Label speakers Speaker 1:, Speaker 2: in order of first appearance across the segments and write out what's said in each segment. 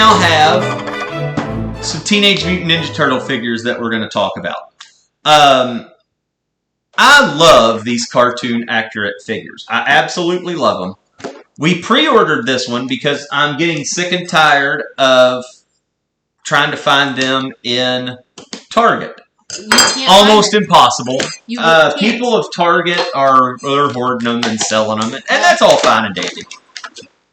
Speaker 1: now have some Teenage Mutant Ninja Turtle figures that we're going to talk about. I love these cartoon accurate figures. I absolutely love them. We pre-ordered this one because I'm getting sick and tired of trying to find them in Target. Almost impossible. People of Target are hoarding them and selling them, and that's all fine and dandy.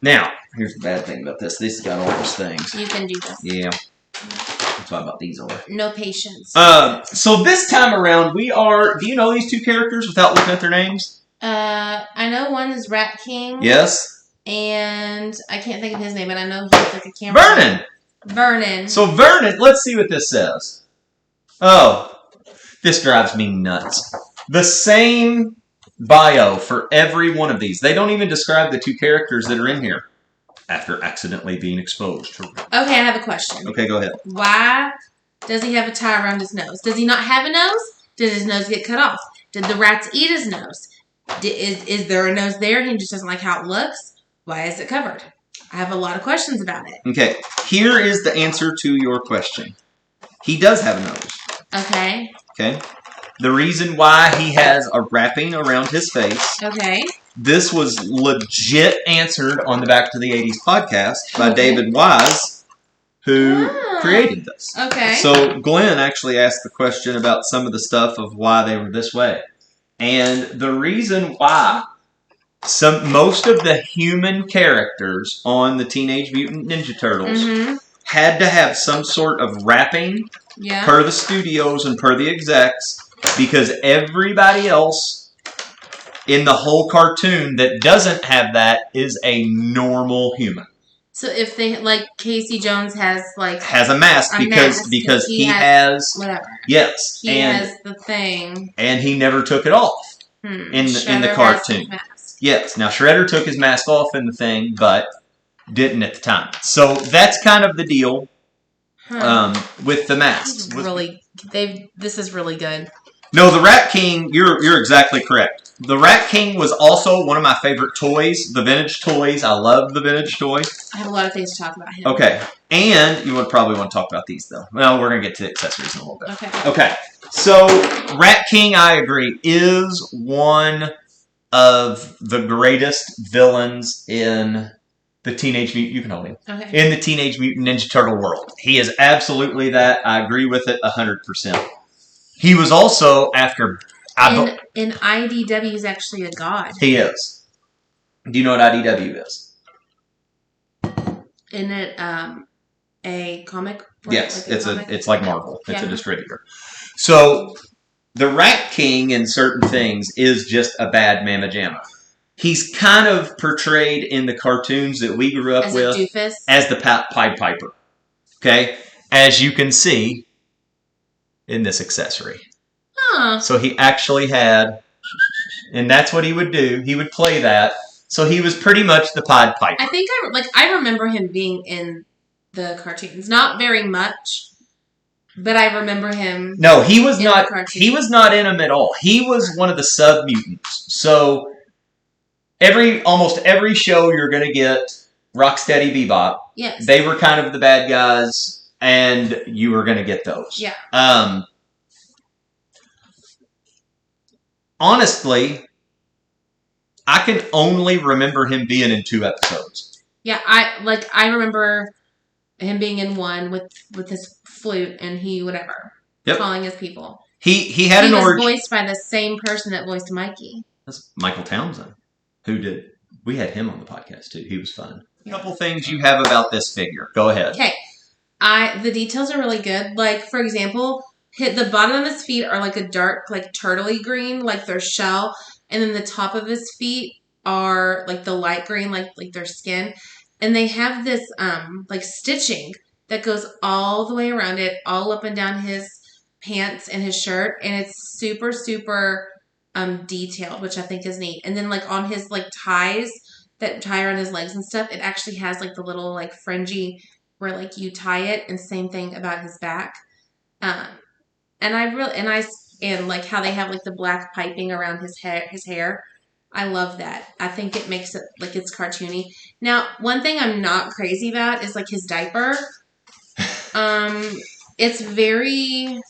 Speaker 1: Now, here's the bad thing about this. This has got all those things.
Speaker 2: You can do this.
Speaker 1: Yeah. That's why I bought these over.
Speaker 2: No patience.
Speaker 1: So this time around, we are... Do you know these two characters without looking at their names?
Speaker 2: I know one is Rat King.
Speaker 1: Yes.
Speaker 2: And I can't think of his name, but I know he's like a camera.
Speaker 1: Vernon!
Speaker 2: Vernon.
Speaker 1: So Vernon, let's see what this says. Oh, this drives me nuts. The same bio for every one of these. They don't even describe the two characters that are in here after accidentally being exposed.
Speaker 2: Okay, I have a question.
Speaker 1: Okay, go ahead.
Speaker 2: Why does he have a tie around his nose? Does he not have a nose? Did his nose get cut off? Did the rats eat his nose? Is there a nose there? He just doesn't like how it looks? Why is it covered? I have a lot of questions about it.
Speaker 1: Okay, here is the answer to your question. He does have a nose.
Speaker 2: Okay.
Speaker 1: Okay. The reason why he has a wrapping around his face.
Speaker 2: Okay.
Speaker 1: This was legit answered on the Back to the 80s podcast by David Wise, who created this.
Speaker 2: Okay.
Speaker 1: So Glenn actually asked the question about some of the stuff of why they were this way. And the reason why most of the human characters on the Teenage Mutant Ninja Turtles had to have some sort of wrapping per the studios and per the execs, because everybody else in the whole cartoon that doesn't have that is a normal human.
Speaker 2: So if they, like, Casey Jones has
Speaker 1: a mask because he has
Speaker 2: whatever.
Speaker 1: Yes.
Speaker 2: He has the thing.
Speaker 1: And he never took it off in the cartoon. Yes. Now Shredder took his mask off in the thing, but didn't at the time. So that's kind of the deal with the masks.
Speaker 2: This is really good.
Speaker 1: No, the Rat King, you're exactly correct. The Rat King was also one of my favorite toys, the vintage toys. I love the vintage toys.
Speaker 2: I have a lot of things to talk about him.
Speaker 1: Okay. And you would probably want to talk about these, though. Well, we're going to get to the accessories in a little bit. Okay. So, Rat King, I agree, is one of the greatest villains in the Teenage Mutant... You can hold him.
Speaker 2: Okay.
Speaker 1: In the Teenage Mutant Ninja Turtle world. He is absolutely that. I agree with it 100%. He was also after...
Speaker 2: In IDW, he's actually a god.
Speaker 1: He is. Do you know what IDW is?
Speaker 2: Isn't it a comic?
Speaker 1: Yes, it's like Marvel. It's a distributor. So the Rat King in certain things is just a bad mamma jamma. He's kind of portrayed in the cartoons that we grew up with as the Pied Piper. Okay, as you can see in this accessory. So he actually had, and that's what he would do. He would play that. So he was pretty much the Pied Piper.
Speaker 2: I think I remember him being in the cartoons, not very much, but I remember him.
Speaker 1: No, he was not. He was not in them at all. He was one of the sub mutants. So almost every show you're going to get Rocksteady Bebop.
Speaker 2: Yes,
Speaker 1: they were kind of the bad guys, and you were going to get those.
Speaker 2: Yeah.
Speaker 1: Honestly, I can only remember him being in 2 episodes.
Speaker 2: Yeah, I remember him being in one with his flute and he calling his people.
Speaker 1: He had an origin.
Speaker 2: He was voiced by the same person that voiced Mikey.
Speaker 1: That's Michael Townsend, we had him on the podcast too. He was fun. A couple things you have about this figure. Go ahead.
Speaker 2: Okay, the details are really good. Like, for example, the bottom of his feet are like a dark, like turtley green, like their shell, and then the top of his feet are like the light green, like their skin, and they have this like stitching that goes all the way around it, all up and down his pants and his shirt, and it's super, super detailed, which I think is neat. And then like on his like ties that tie around his legs and stuff, it actually has like the little like fringy where like you tie it, and same thing about his back. And like how they have like the black piping around his hair. I love that. I think it makes it like it's cartoony. Now, one thing I'm not crazy about is like his diaper. It's very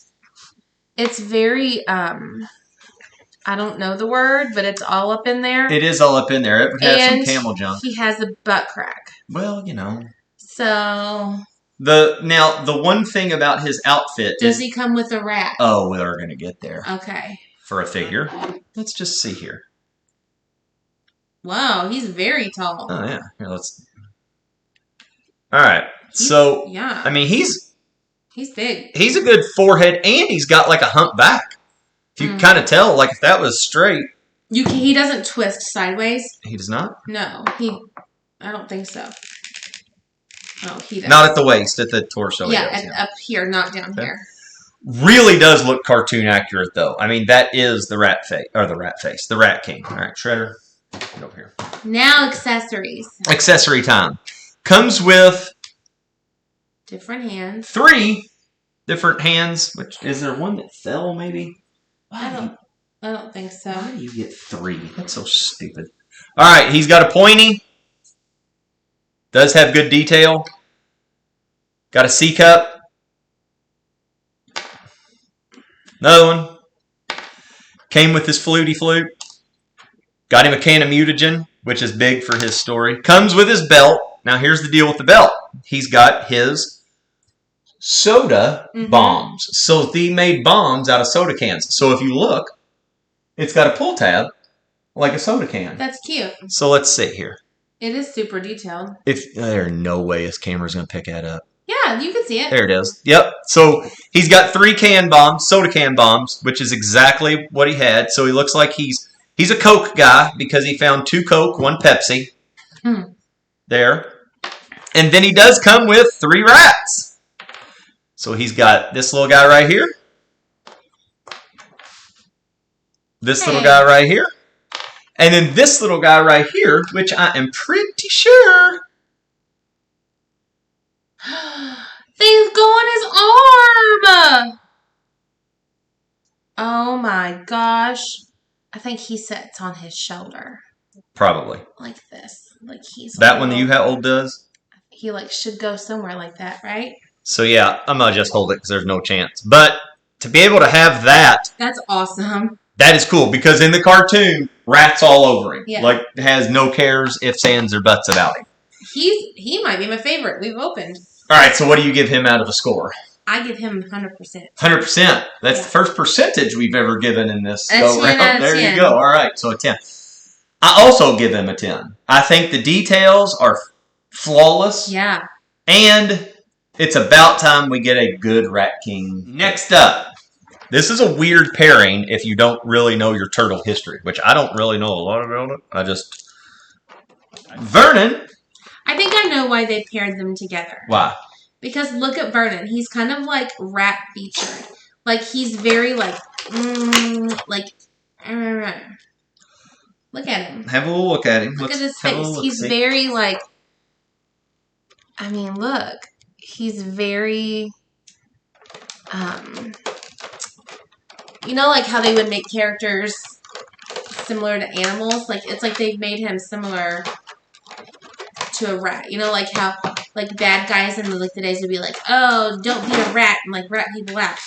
Speaker 2: I don't know the word, but it's all up in there.
Speaker 1: It is all up in there. It has some camel junk.
Speaker 2: He has a butt crack.
Speaker 1: Well, you know.
Speaker 2: So
Speaker 1: the one thing about his outfit
Speaker 2: does he come with a rat?
Speaker 1: Oh, we're gonna get there.
Speaker 2: Okay.
Speaker 1: For a figure. Let's just see here.
Speaker 2: Wow, he's very tall.
Speaker 1: Oh yeah. Here, let's. All right. So yeah, I mean he's
Speaker 2: big.
Speaker 1: He's a good forehead, and he's got like a hump back. If you can kind of tell, like if that was straight.
Speaker 2: He doesn't twist sideways.
Speaker 1: He does not.
Speaker 2: No, I don't think so. Oh, he does.
Speaker 1: Not at the waist, at the torso.
Speaker 2: Yeah, up here, not down here.
Speaker 1: Really does look cartoon accurate, though. I mean, that is the rat face, the Rat King. All right, Shredder, get over here.
Speaker 2: Now accessories.
Speaker 1: Accessory time. Comes with
Speaker 2: different hands.
Speaker 1: 3 different hands. Which is there one that fell? Maybe.
Speaker 2: I don't think so.
Speaker 1: Why do you get 3? That's so stupid. All right, he's got a pointy. Does have good detail. Got a C cup. Another one. Came with his fluty flute. Got him a can of mutagen, which is big for his story. Comes with his belt. Now here's the deal with the belt. He's got his soda bombs. So they made bombs out of soda cans. So if you look, it's got a pull tab like a soda can.
Speaker 2: That's cute.
Speaker 1: So let's see here.
Speaker 2: It is super detailed.
Speaker 1: There's no way his camera's going to pick that up.
Speaker 2: Yeah, you can see it.
Speaker 1: There it is. Yep. So he's got 3 can bombs, soda can bombs, which is exactly what he had. So he looks like he's a Coke guy because he found 2 Coke, 1 Pepsi. There. And then he does come with 3 rats. So he's got this little guy right here. This little guy right here. And then this little guy right here, which I am pretty sure
Speaker 2: things go on his arm. Oh my gosh. I think he sits on his shoulder.
Speaker 1: Probably.
Speaker 2: Like this. Like he's
Speaker 1: that one that you how old does?
Speaker 2: He should go somewhere like that, right?
Speaker 1: So yeah, I'm gonna just hold it because there's no chance. But to be able to have that,
Speaker 2: that's awesome.
Speaker 1: That is cool because in the cartoon, rats all over him. Yeah. Like has no cares, ifs, ands, or buts about him.
Speaker 2: He might be my favorite we've opened.
Speaker 1: All right, so what do you give him out of a score?
Speaker 2: I give him 100%.
Speaker 1: 100%. That's the first percentage we've ever given in this go round. There you go. All right, so a 10. I also give him a 10. I think the details are flawless.
Speaker 2: Yeah.
Speaker 1: And it's about time we get a good Rat King. Next up. This is a weird pairing if you don't really know your turtle history, which I don't really know a lot about it. Vernon.
Speaker 2: I think I know why they paired them together.
Speaker 1: Why?
Speaker 2: Because look at Vernon. He's kind of like rat featured. Like he's very look at him.
Speaker 1: Have a little look at him.
Speaker 2: Look at his face. He's very like, I mean, look. He's very, you know, like how they would make characters similar to animals? Like, it's like they've made him similar to a rat. You know, like how, like, bad guys in the days would be like, oh, don't be a rat, and, like, rat people out.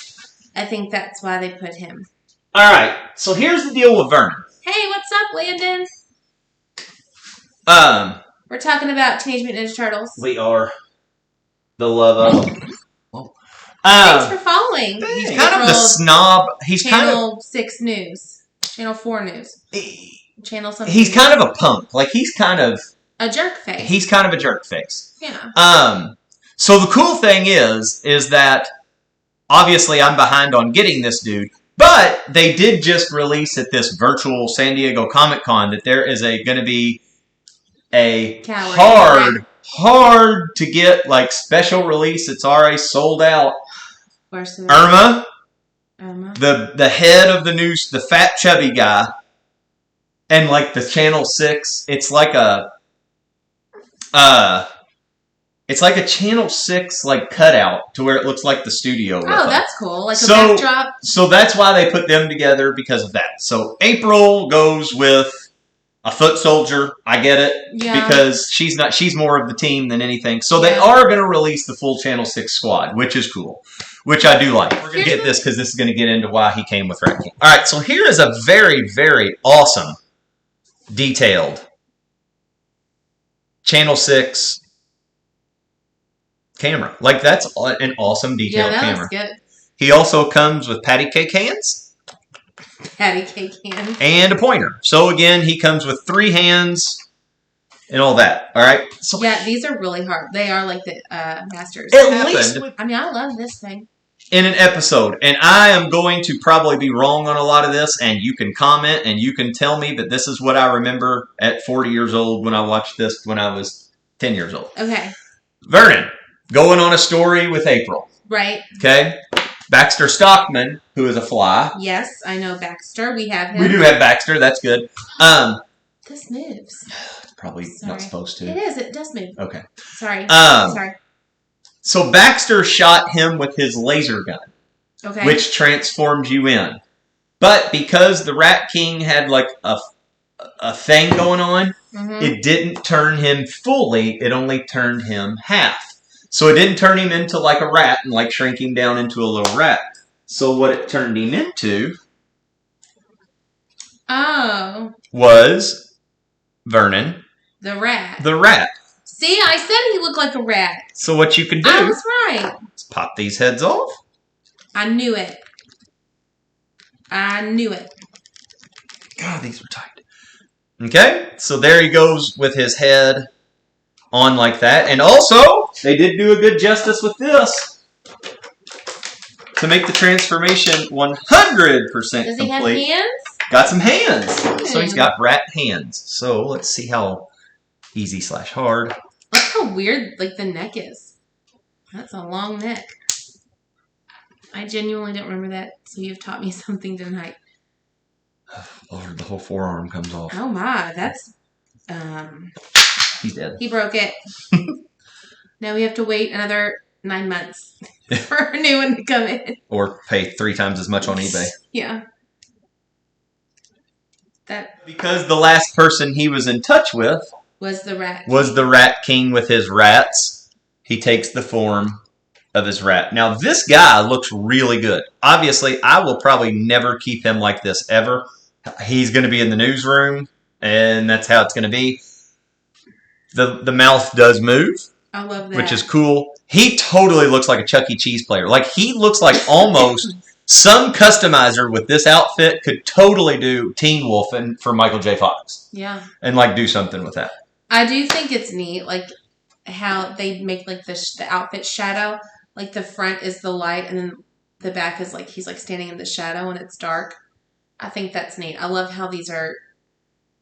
Speaker 2: I think that's why they put him.
Speaker 1: All right, so here's the deal with Vernon.
Speaker 2: Hey, what's up, Landon? We're talking about Teenage Mutant Ninja Turtles.
Speaker 1: We are. The love of them.
Speaker 2: Thanks for following.
Speaker 1: He's kind of the snob. He's
Speaker 2: Channel 6 News. Channel 4 News. Channel something.
Speaker 1: He's kind of a punk. Like, he's kind of...
Speaker 2: a jerk face.
Speaker 1: He's kind of a jerk face.
Speaker 2: Yeah.
Speaker 1: So the cool thing is that obviously I'm behind on getting this dude, but they did just release at this virtual San Diego Comic-Con that there is going to be a hard to get, like, special release. It's already sold out. Irma. The head of the news, the fat chubby guy, and like the Channel 6. It's like a Channel 6 like cutout to where it looks like the studio.
Speaker 2: Oh, that's cool. Like a backdrop.
Speaker 1: So that's why they put them together because of that. So April goes with a foot soldier. I get it.
Speaker 2: Yeah.
Speaker 1: Because she's more of the team than anything. So they are going to release the full Channel 6 squad, which is cool. Which I do like. We're going to get this because this is going to get into why he came with Ratking. All right, so here is a very, very awesome, detailed Channel 6 camera. Like, that's an awesome detailed camera.
Speaker 2: Looks good.
Speaker 1: He also comes with patty cake hands.
Speaker 2: Patty cake hands.
Speaker 1: And a pointer. So, again, he comes with 3 hands and all that. All right? So,
Speaker 2: yeah, these are really hard. They are like the Masters.
Speaker 1: At least.
Speaker 2: I mean, I love this thing.
Speaker 1: In an episode, and I am going to probably be wrong on a lot of this, and you can comment and you can tell me that this is what I remember at 40 years old when I watched this when I was 10 years old.
Speaker 2: Okay.
Speaker 1: Vernon, going on a story with April.
Speaker 2: Right.
Speaker 1: Okay. Baxter Stockman, who is a fly.
Speaker 2: Yes, I know Baxter. We have him.
Speaker 1: We do have Baxter. That's good.
Speaker 2: This moves.
Speaker 1: Probably not supposed to.
Speaker 2: It is. It does move.
Speaker 1: Okay.
Speaker 2: Sorry. Sorry.
Speaker 1: So Baxter shot him with his laser gun,
Speaker 2: okay,
Speaker 1: which transforms you in. But because the Rat King had like a thing going on, it didn't turn him fully. It only turned him half. So it didn't turn him into like a rat and like shrink him down into a little rat. So what it turned him into was Vernon.
Speaker 2: The rat.
Speaker 1: The rat.
Speaker 2: See, I said he looked like a rat.
Speaker 1: So what you can do...
Speaker 2: I was right.
Speaker 1: Is pop these heads off.
Speaker 2: I knew it. I knew it.
Speaker 1: God, these were tight. Okay, so there he goes with his head on like that. And also, they did do a good justice with this to make the transformation 100% complete.
Speaker 2: Does he have hands?
Speaker 1: Got some hands. So he's got rat hands. So let's see how easy/hard.
Speaker 2: Look how weird like the neck is. That's a long neck. I genuinely don't remember that, so you've taught me something tonight.
Speaker 1: Lord, the whole forearm comes off.
Speaker 2: Oh my, that's
Speaker 1: he's dead.
Speaker 2: He broke it. Now we have to wait another 9 months for a new one to come in.
Speaker 1: Or pay 3 times as much on eBay.
Speaker 2: Yeah.
Speaker 1: Because the last person he was in touch with
Speaker 2: was the
Speaker 1: Rat King with his rats. He takes the form of his rat. Now, this guy looks really good. Obviously, I will probably never keep him like this ever. He's going to be in the newsroom, and that's how it's going to be. The mouth does move.
Speaker 2: I love that.
Speaker 1: Which is cool. He totally looks like a Chuck E. Cheese player. Like, he looks like almost some customizer with this outfit could totally do Teen Wolf for Michael J. Fox.
Speaker 2: Yeah.
Speaker 1: And, like, do something with that.
Speaker 2: I do think it's neat, like, how they make, like, the outfit shadow. Like, the front is the light, and then the back is, like, he's, like, standing in the shadow, and it's dark. I think that's neat. I love how these are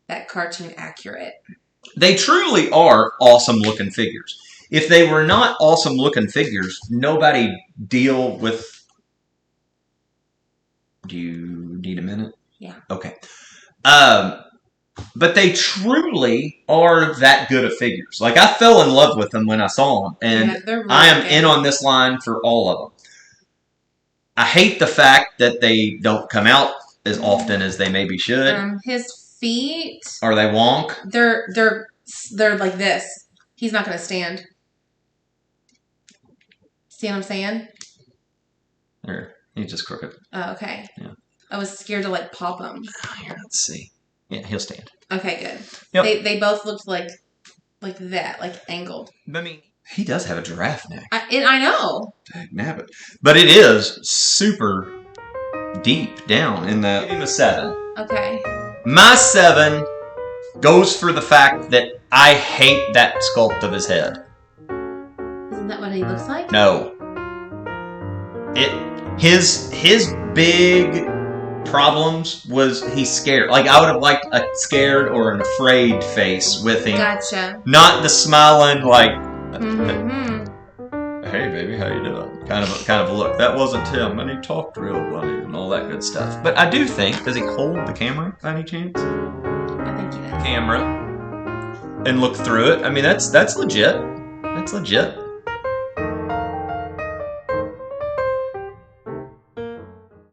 Speaker 2: that cartoon accurate.
Speaker 1: They truly are awesome-looking figures. If they were not awesome-looking figures, nobody deal with... Do you need a minute?
Speaker 2: Yeah.
Speaker 1: Okay. But they truly are that good of figures. Like, I fell in love with them when I saw them. And really I am in on this line for all of them. I hate the fact that they don't come out as often as they maybe should.
Speaker 2: His feet...
Speaker 1: Are they wonk?
Speaker 2: They're like this. He's not going to stand. See what I'm saying?
Speaker 1: There. He's just crooked.
Speaker 2: Oh, okay.
Speaker 1: Yeah.
Speaker 2: I was scared to, like, pop him.
Speaker 1: Here, let's see. Yeah, he'll stand.
Speaker 2: Okay, good.
Speaker 1: Yep.
Speaker 2: They both looked like that, like angled.
Speaker 1: I mean, he does have a giraffe neck.
Speaker 2: I know.
Speaker 1: Nabbit. But it is super deep down in the... Give him a 7.
Speaker 2: Okay.
Speaker 1: My 7 goes for the fact that I hate that sculpt of his head.
Speaker 2: Isn't that what he looks like?
Speaker 1: No. His big problems was he's scared. Like, I would have liked a scared or an afraid face with him.
Speaker 2: Gotcha.
Speaker 1: Not the smiling, like,
Speaker 2: mm-hmm.
Speaker 1: Hey, baby, how you doing? Kind of a look. That wasn't him, and he talked real funny and all that good stuff. But I do think, does he hold the camera by any chance?
Speaker 2: I think he does.
Speaker 1: Camera. And look through it. I mean, that's legit. That's legit.